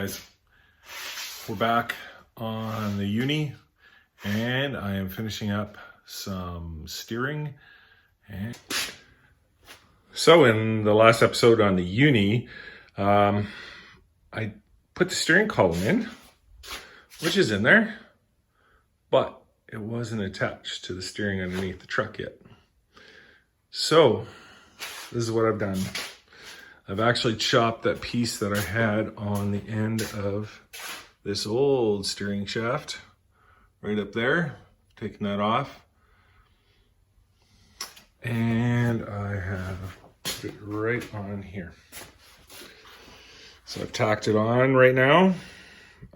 guys, we're back on the Uni and I am finishing up some steering. And so in the last episode on the Uni, I put the steering column in, which is in there, but it wasn't attached to the steering underneath the truck yet. So this is what I've done. I've actually chopped that piece that I had on the end of this old steering shaft right up there, taking that off. And I have put it right on here. So I've tacked it on right now.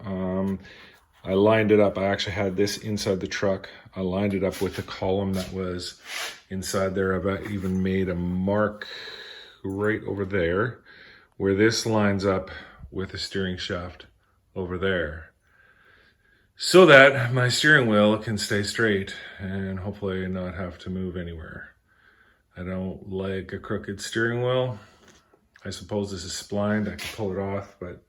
I lined it up. I actually had this inside the truck. I lined it up with the column that was inside there. I've even made a mark right over there where this lines up with the steering shaft over there, so that my steering wheel can stay straight and hopefully not have to move anywhere. I don't like a crooked steering wheel. I suppose this is splined. I can pull it off, but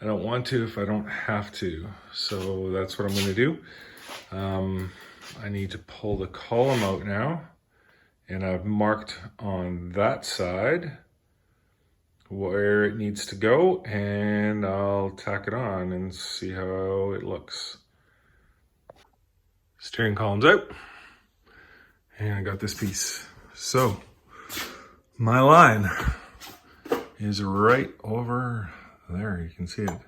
I don't want to if I don't have to. So that's what I'm going to do. I need to pull the column out now. And I've marked on that side where it needs to go, and I'll tack it on and see how it looks. Steering column's out, and I got this piece. So my line is right over there. You can see it.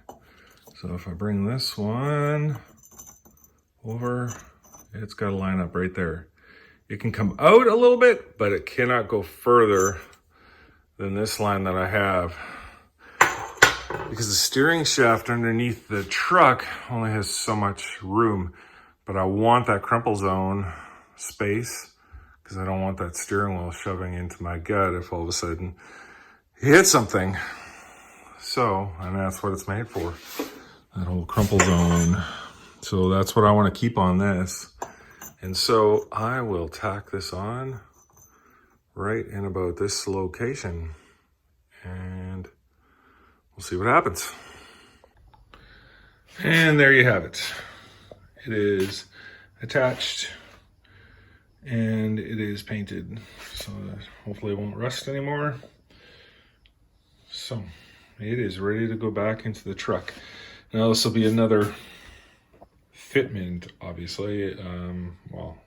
So if I bring this one over, it's got to line up right there. It can come out a little bit, but it cannot go further than this line that I have, because the steering shaft underneath the truck only has so much room, but I want that crumple zone space because I don't want that steering wheel shoving into my gut if all of a sudden you hit something. So, and that's what it's made for, that whole crumple zone. So that's what I want to keep on this. And so I will tack this on right in about this location, and we'll see what happens. And there you have it. It is attached and it is painted, so that hopefully it won't rust anymore. So it is ready to go back into the truck. Now this will be another fitment, obviously. Well,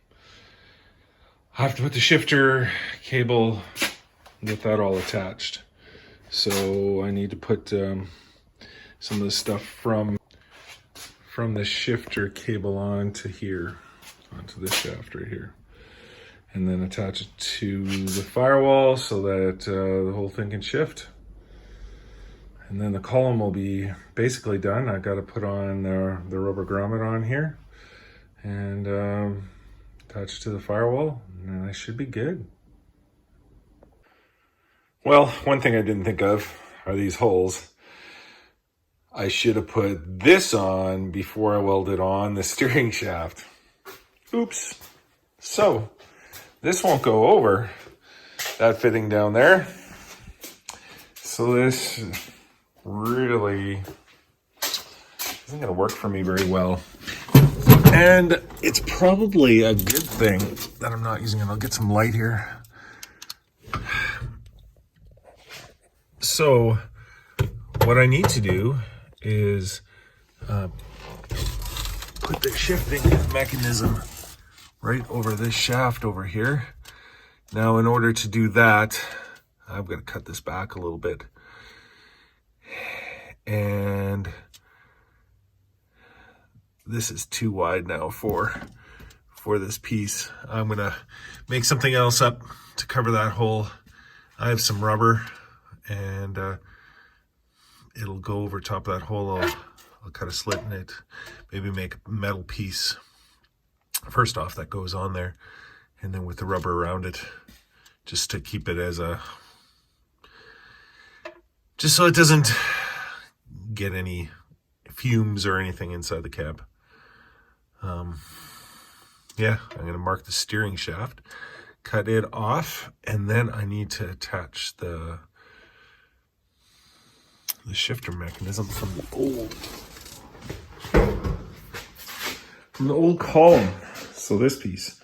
I have to put the shifter cable, get that all attached. So I need to put some of the stuff from the shifter cable onto here, onto this shaft right here, and then attach it to the firewall so that the whole thing can shift. And then the column will be basically done. I got to put on the rubber grommet on here and attach it to the firewall, and I should be good. Well, one thing I didn't think of are these holes. I should have put this on before I welded on the steering shaft. Oops. So this won't go over that fitting down there. So this really isn't going to work for me very well. And it's probably a good thing that I'm not using it. I'll get some light here. So what I need to do is put the shifting mechanism right over this shaft over here. Now, in order to do that, I'm going to cut this back a little bit. And this is too wide now for this piece. I'm going to make something else up to cover that hole. I have some rubber, and it'll go over top of that hole. I'll cut a slit in it, maybe make a metal piece first off that goes on there, and then with the rubber around it, just to keep it as a, just so it doesn't get any fumes or anything inside the cab. Yeah, I'm going to mark the steering shaft, cut it off, and then I need to attach the the shifter mechanism from the old column. So this piece.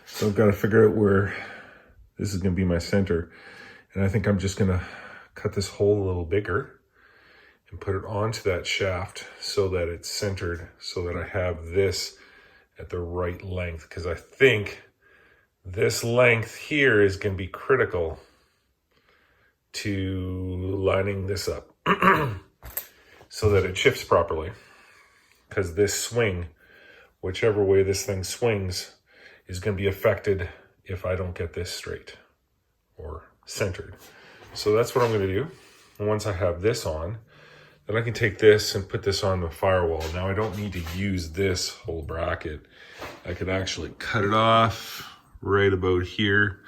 So I've got to figure out where this is going to be my center. And I think I'm just going to cut this hole a little bigger and put it onto that shaft so that it's centered, so that I have this at the right length. Because I think this length here is going to be critical to lining this up so that it shifts properly. Because this swing, whichever way this thing swings, is going to be affected if I don't get this straight or centered. So that's what I'm going to do. And once I have this on, then I can take this and put this on the firewall. Now I don't need to use this whole bracket. I could actually cut it off right about here.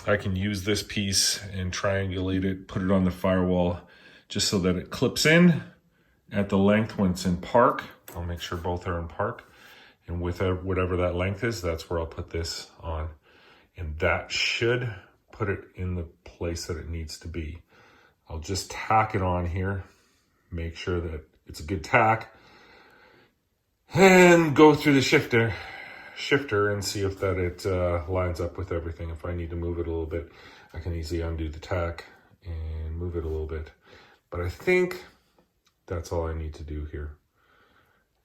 I can use this piece and triangulate it, put it on the firewall just so that it clips in at the length when it's in park. I'll make sure both are in park. And with whatever that length is, that's where I'll put this on. And that should put it in the place that it needs to be. I'll just tack it on here. Make sure that it's a good tack, and go through the shifter and see if that it lines up with everything. If I need to move it a little bit, I can easily undo the tack and move it a little bit. But I think that's all I need to do here.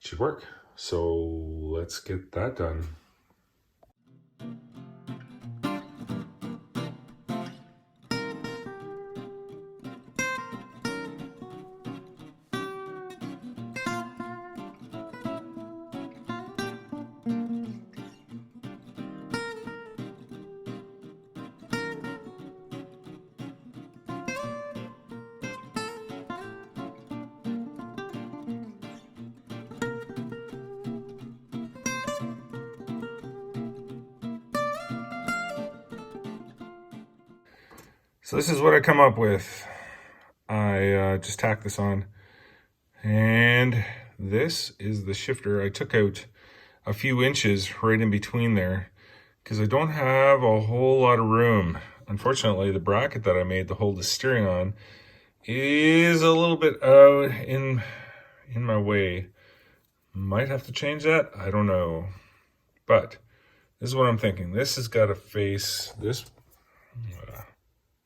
It should work. So let's get that done. So this is what I come up with. I just tacked this on, and this is the shifter. I took out a few inches right in between there because I don't have a whole lot of room. Unfortunately, the bracket that I made to hold the steering on is a little bit out in my way. Might have to change that, I don't know. But this is what I'm thinking. This has got to face this.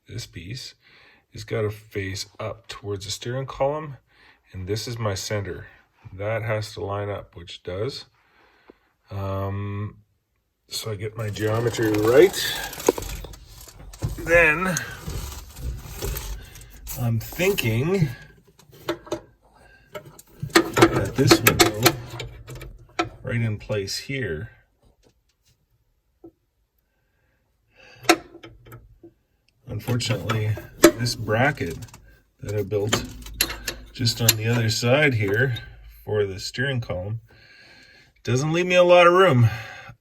This piece has got to face up towards the steering column, and this is my center. That has to line up, which does. So I get my geometry right. Then I'm thinking that this will go right in place here. Unfortunately, this bracket that I built just on the other side here for the steering column doesn't leave me a lot of room.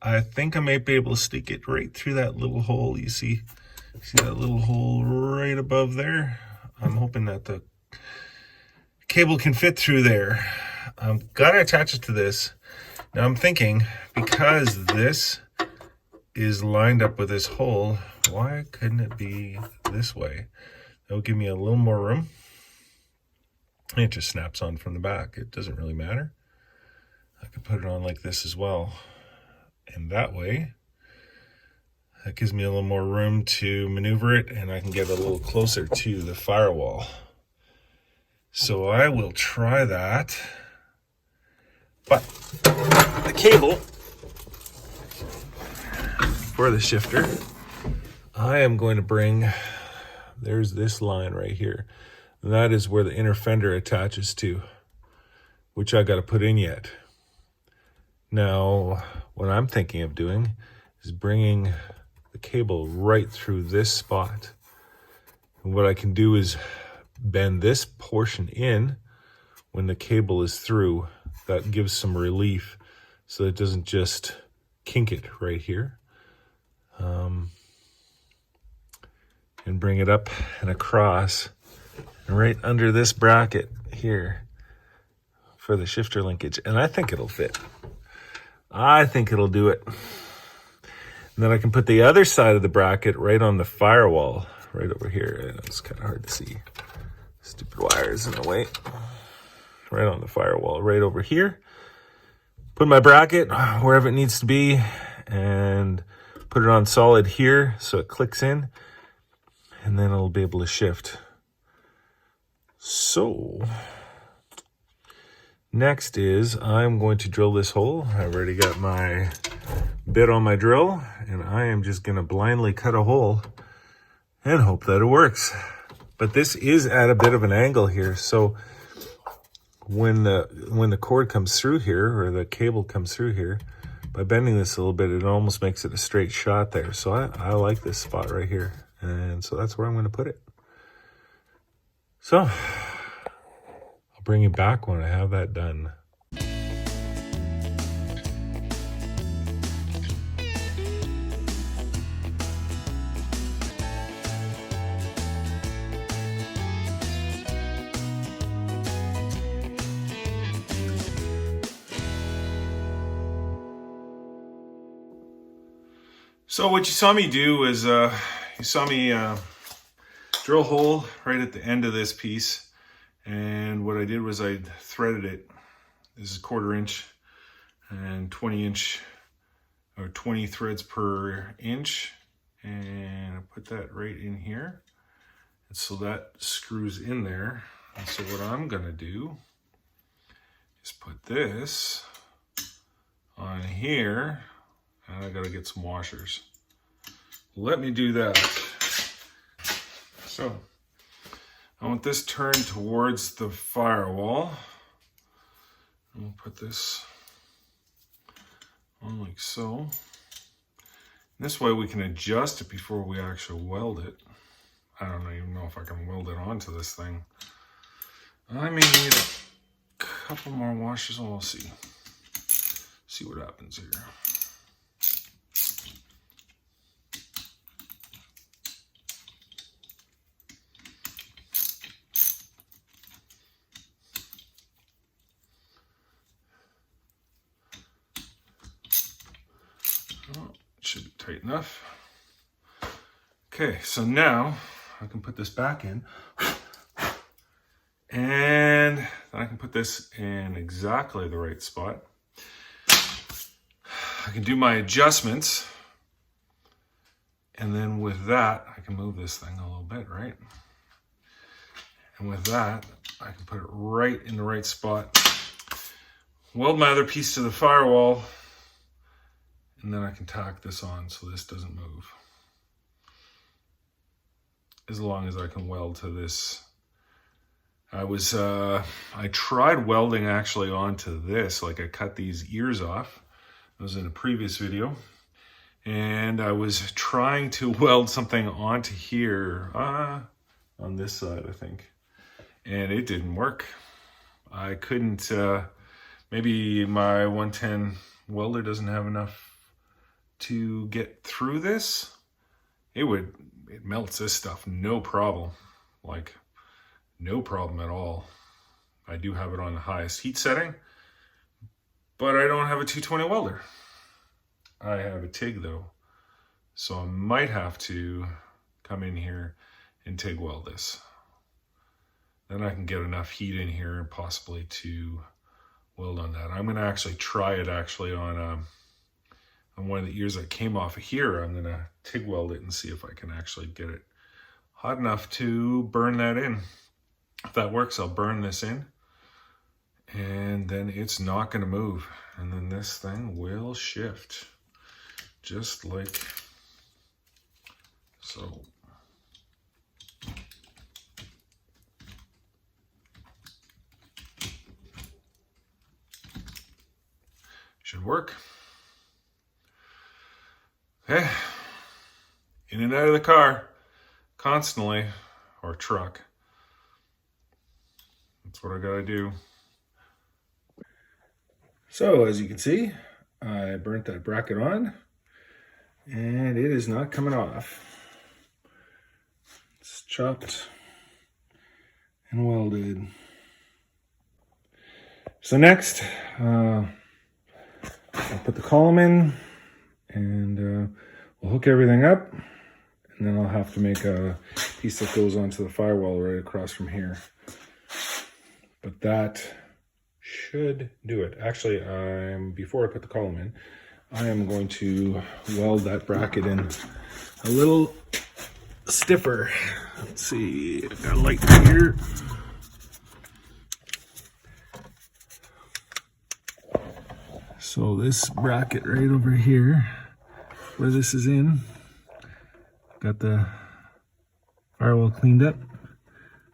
I think I might be able to stick it right through that little hole. You see that little hole right above there? I'm hoping that the cable can fit through there. I've got to attach it to this. Now I'm thinking, because this is lined up with this hole, why couldn't it be this way? That will give me a little more room. It just snaps on from the back. It doesn't really matter. I could put it on like this as well. And that way, that gives me a little more room to maneuver it, and I can get a little closer to the firewall. So I will try that. But the cable for the shifter, I am going to bring, there's this line right here. And that is where the inner fender attaches to, which I got to put in yet. Now, what I'm thinking of doing is bringing the cable right through this spot. And what I can do is bend this portion in when the cable is through. That gives some relief so it doesn't just kink it right here. And bring it up and across and right under this bracket here for the shifter linkage. And I think it'll fit. I think it'll do it. And then I can put the other side of the bracket right on the firewall, right over here. It's kind of hard to see. Stupid wires in the way. Right on the firewall, right over here. Put my bracket wherever it needs to be and put it on solid here so it clicks in, and then it'll be able to shift. So next is I'm going to drill this hole. I've already got my bit on my drill, and I am just going to blindly cut a hole and hope that it works. But this is at a bit of an angle here, so when the cord comes through here, or the cable comes through here, by bending this a little bit, it almost makes it a straight shot there. So I like this spot right here, and so that's where I'm going to put it. So I'll bring you back when I have that done. So what you saw me do is, you saw me drill a hole right at the end of this piece, and what I did was I threaded it. This is 1/4 inch and 20 inch, or 20 threads per inch, and I put that right in here, and so that screws in there. And so what I'm gonna do is put this on here. And I gotta get some washers. Let me do that. So I want this turned towards the firewall. And we'll put this on like so. This way we can adjust it before we actually weld it. I don't even know if I can weld it onto this thing. I may need a couple more washers, and we'll see. See what happens here. Should be tight enough. Okay, so now I can put this back in, and then I can put this in exactly the right spot. I can do my adjustments, and then with that I can move this thing a little bit, right? And with that I can put it right in the right spot, weld my other piece to the firewall, and then I can tack this on so this doesn't move. As long as I can weld to this. I tried welding actually onto this, like I cut these ears off. It was in a previous video. And I was trying to weld something onto here, on this side, I think. And it didn't work. I couldn't, maybe my 110 welder doesn't have enough to get through this. It melts this stuff, no problem. Like, no problem at all. I do have it on the highest heat setting, but I don't have a 220 welder. I have a TIG though. So I might have to come in here and TIG weld this. Then I can get enough heat in here and possibly to weld on that. I'm gonna actually try it on one of the ears that came off of here. I'm gonna TIG weld it and see if I can actually get it hot enough to burn that in. If that works, I'll burn this in, and then it's not gonna move. And then this thing will shift, just like so. Should work. Okay, in and out of the car, constantly, or truck. That's what I gotta do. So as you can see, I burnt that bracket on, and it is not coming off. It's chopped and welded. So next, I'll put the column in, and we'll hook everything up, and then I'll have to make a piece that goes onto the firewall right across from here. but that should do it. Actually, before I put the column in, I am going to weld that bracket in a little stiffer. Let's see, I've got a light here. So this bracket right over here, where this is in, got the firewall cleaned up.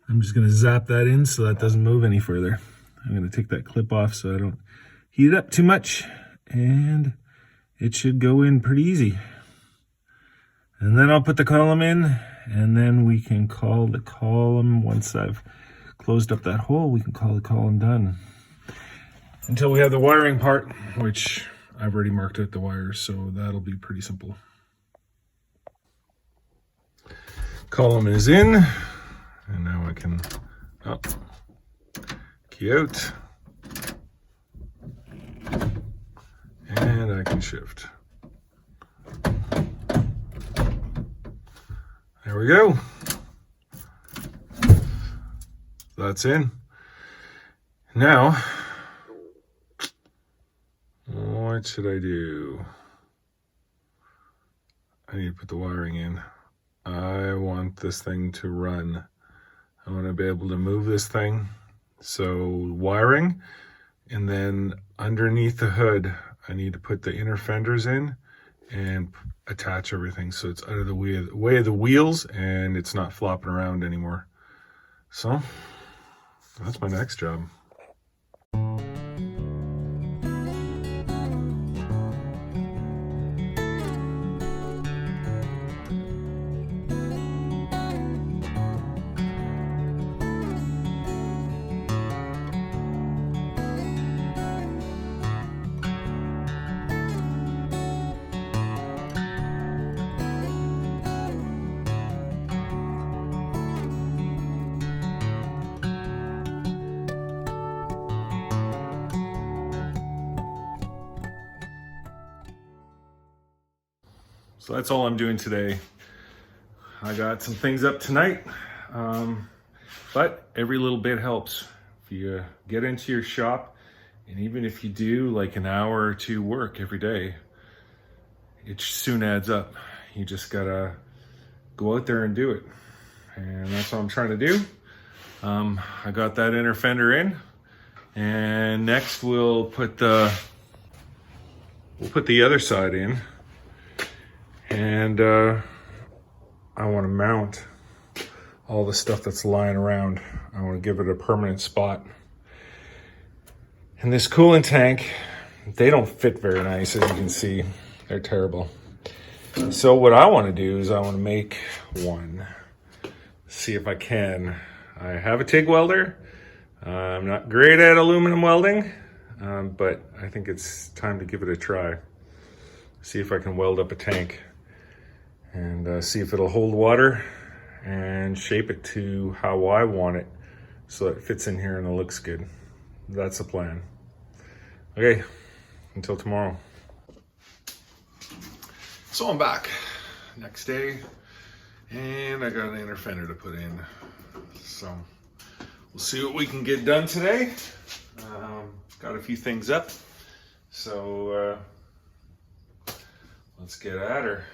I'm just gonna zap that in so that doesn't move any further. I'm gonna take that clip off so I don't heat it up too much, and it should go in pretty easy. And then I'll put the column in, and then we can call the column, once I've closed up that hole, we can call the column done. Until we have the wiring part, which I've already marked out the wires, so that'll be pretty simple. Column is in, and now I can key out, and I can shift. There we go. That's in. Now, what should I do? I need to put the wiring in. I want this thing to run. I want to be able to move this thing. So wiring, and then underneath the hood, I need to put the inner fenders in and attach everything so it's out of the way of the wheels and it's not flopping around anymore. So that's my next job. So that's all I'm doing today. I got some things up tonight, but every little bit helps. If you get into your shop, and even if you do like an hour or two work every day, it soon adds up. You just gotta go out there and do it. And that's what I'm trying to do. I got that inner fender in, and next we'll put the other side in. And I want to mount all the stuff that's lying around. I want to give it a permanent spot. And this coolant tank, they don't fit very nice, as you can see. They're terrible. So what I want to do is I want to make one. See if I can. I have a TIG welder. I'm not great at aluminum welding, but I think it's time to give it a try. See if I can weld up a tank. And see if it'll hold water and shape it to how I want it so it fits in here and it looks good. That's the plan. Okay, until tomorrow. So I'm back next day, and I got an inner fender to put in. So we'll see what we can get done today. Got a few things up, so let's get at her.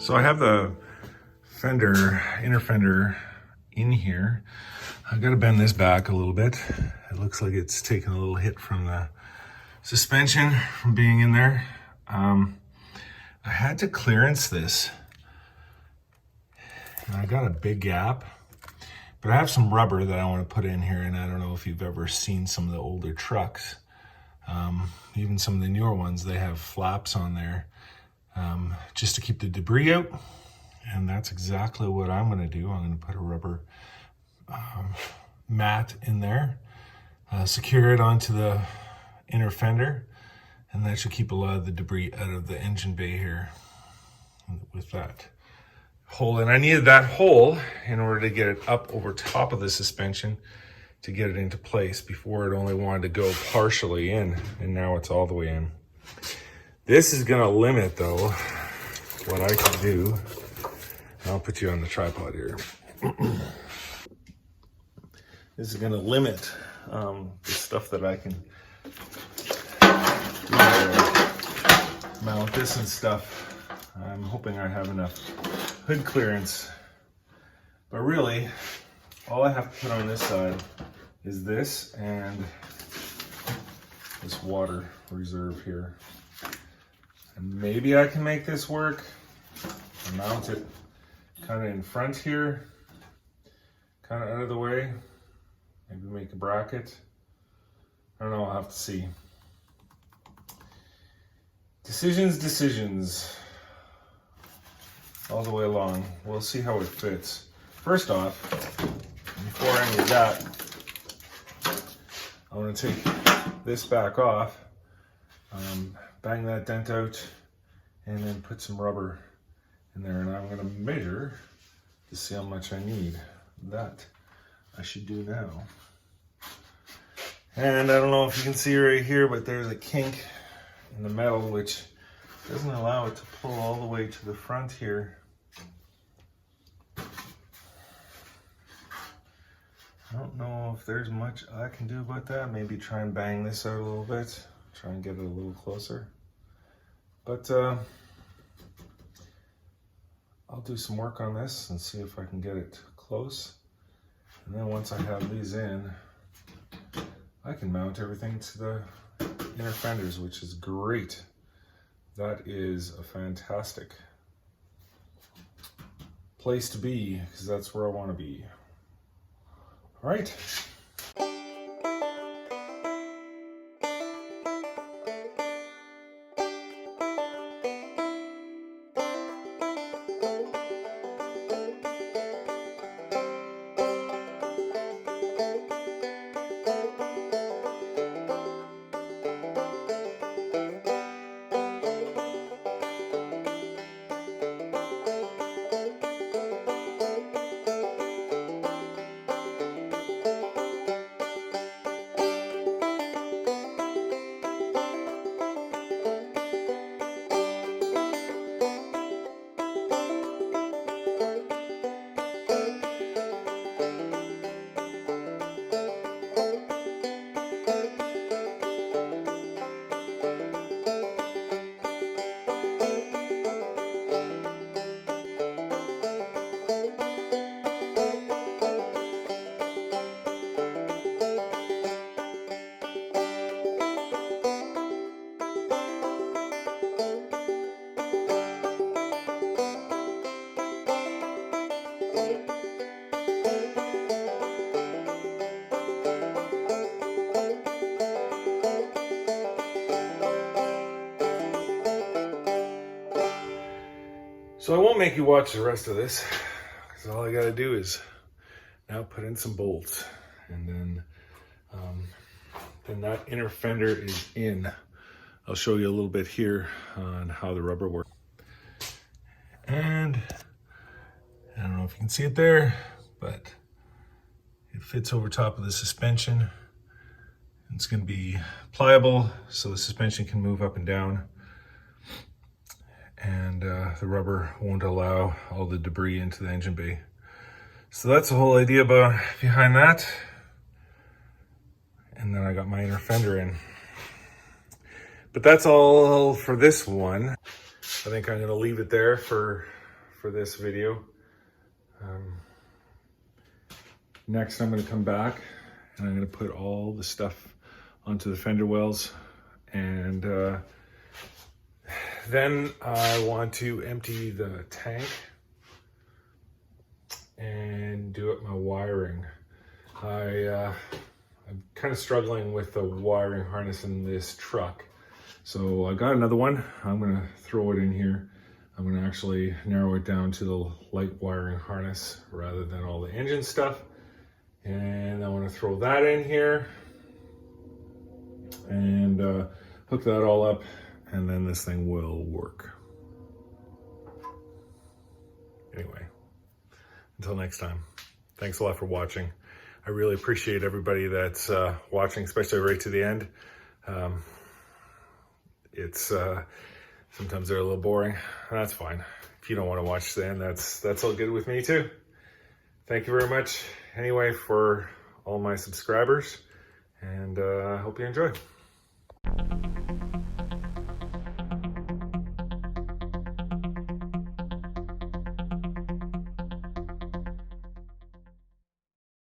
So I have the inner fender in here. I've got to bend this back a little bit. It looks like it's taken a little hit from the suspension from being in there. I had to clearance this. And I got a big gap, but I have some rubber that I want to put in here, and I don't know if you've ever seen some of the older trucks. Even some of the newer ones, they have flaps on there just to keep the debris out. And that's exactly what I'm going to do. I'm going to put a rubber mat in there, secure it onto the inner fender, and that should keep a lot of the debris out of the engine bay here with that hole. And I needed that hole in order to get it up over top of the suspension to get it into place. Before, it only wanted to go partially in, and now it's all the way in. This is going to limit, though, what I can do. I'll put you on the tripod here. This is going to limit the stuff that I can mount this and stuff. I'm hoping I have enough hood clearance. But really, all I have to put on this side is this and this water reserve here. And maybe I can make this work. I'll mount it kind of in front here, kind of out of the way. Maybe make a bracket. I don't know, I'll have to see. Decisions all the way along. We'll see how it fits. First off, before any of that, I want to take this back off, bang that dent out, and then put some rubber in there, and I'm going to measure to see how much I need. That I should do now. And I don't know if you can see right here, but there's a kink in the metal which doesn't allow it to pull all the way to the front here. I don't know if there's much I can do about that. Maybe try and bang this out a little bit, try and get it a little closer. But I'll do some work on this and see if I can get it close. And then once I have these in, I can mount everything to the inner fenders, which is great. That is a fantastic place to be, because that's where I want to be. All right. So I won't make you watch the rest of this, because all I gotta do is now put in some bolts, and then that inner fender is in. I'll show you a little bit here on how the rubber works. And I don't know if you can see it there, but it fits over top of the suspension. It's gonna be pliable, so the suspension can move up and down. And the rubber won't allow all the debris into the engine bay. So that's the whole idea behind that. And then I got my inner fender in. But that's all for this one. I think I'm gonna leave it there for for this video. Next, I'm going to come back and I'm going to put all the stuff onto the fender wells, and then I want to empty the tank and do up my wiring. I'm kind of struggling with the wiring harness in this truck. So I got another one. I'm gonna throw it in here. I'm gonna actually narrow it down to the light wiring harness rather than all the engine stuff. And I wanna throw that in here and hook that all up, and then this thing will work. Anyway, until next time, thanks a lot for watching. I really appreciate everybody that's watching, especially right to the end. It's sometimes they're a little boring. That's fine. If you don't want to watch the end, that's all good with me too. Thank you very much anyway for all my subscribers, and I hope you enjoy.